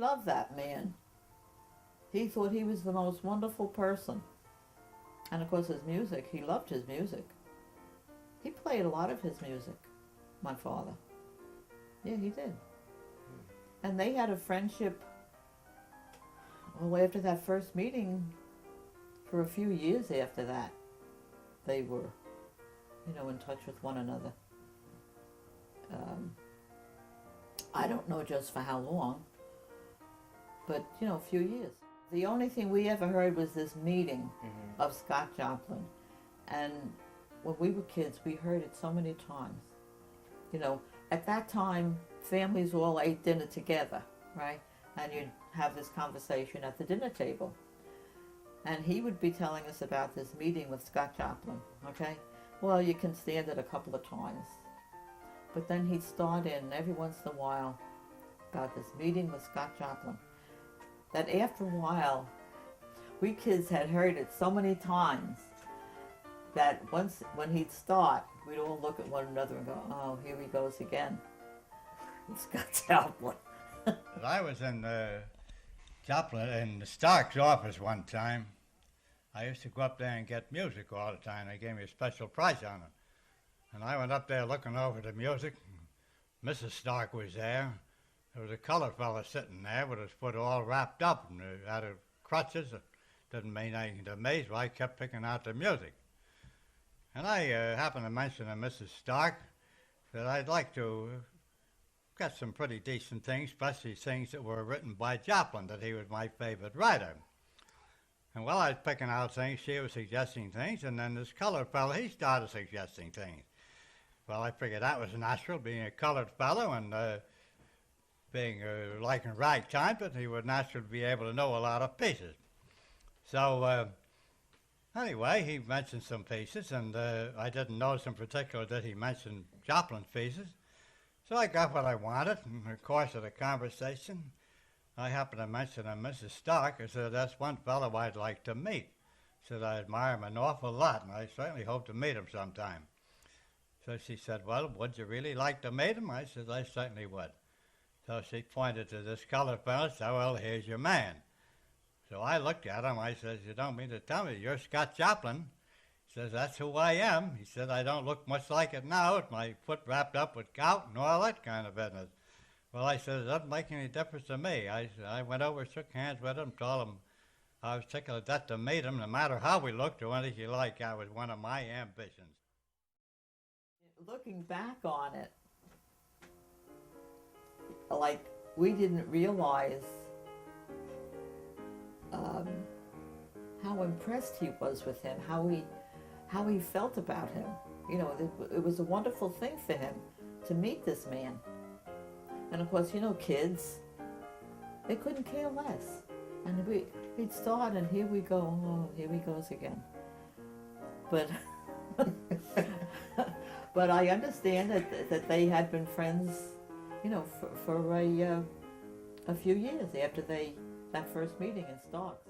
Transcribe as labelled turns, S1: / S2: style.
S1: loved that man. He thought he was the most wonderful person. And of course his music, he loved his music. He played a lot of his music, my father. Yeah, he did. And they had a friendship, well, after that first meeting, for a few years after that, they were, in touch with one another. I don't know just for how long, but, a few years. The only thing we ever heard was this meeting of Scott Joplin. And when we were kids, we heard it so many times. At that time, families all ate dinner together, right? And you'd have this conversation at the dinner table. And he would be telling us about this meeting with Scott Joplin, okay? Well, you can stand it a couple of times. But then he'd start in every once in a while about this meeting with Scott Joplin. That after a while, we kids had heard it so many times that once, when he'd start, we'd all look at one another and go, oh, here he goes again. Scott Joplin.
S2: I was in Joplin, in Stark's office one time. I used to go up there and get music all the time. They gave me a special price on it. And I went up there looking over the music. Mrs. Stark was there. There was a colored fella sitting there with his foot all wrapped up and had crutches. It didn't mean anything to me, so I kept picking out the music. And I happened to mention to Mrs. Stark that I'd like to get some pretty decent things, especially things that were written by Joplin, that he was my favorite writer. And while I was picking out things, she was suggesting things, and then this colored fellow, he started suggesting things. Well, I figured that was natural, being a colored fellow and being liking Ragtime, but he would naturally be able to know a lot of pieces. So anyway, he mentioned some pieces, and I didn't notice in particular that he mentioned Joplin's pieces. So I got what I wanted. In the course of the conversation, I happened to mention to Mrs. Stark. I said, that's one fellow I'd like to meet. I said, I admire him an awful lot, and I certainly hope to meet him sometime. So she said, well, would you really like to meet him? I said, I certainly would. So she pointed to this colored fellow and said, well, here's your man. So I looked at him. I said, you don't mean to tell me you're Scott Joplin? He says, that's who I am. He said, I don't look much like it now with my foot wrapped up with gout and all that kind of business. Well, I said, it doesn't make any difference to me. I went over, shook hands with him, told him I was tickled that to meet him, no matter how we looked or anything like that was one of my ambitions.
S1: Looking back on it, like, we didn't realize how impressed he was with him, how he felt about him. It was a wonderful thing for him to meet this man. And of course, kids, they couldn't care less. And we'd start, and here we go, oh, here he goes again. But but I understand that they had been friends, for a few years after that first meeting in Starks.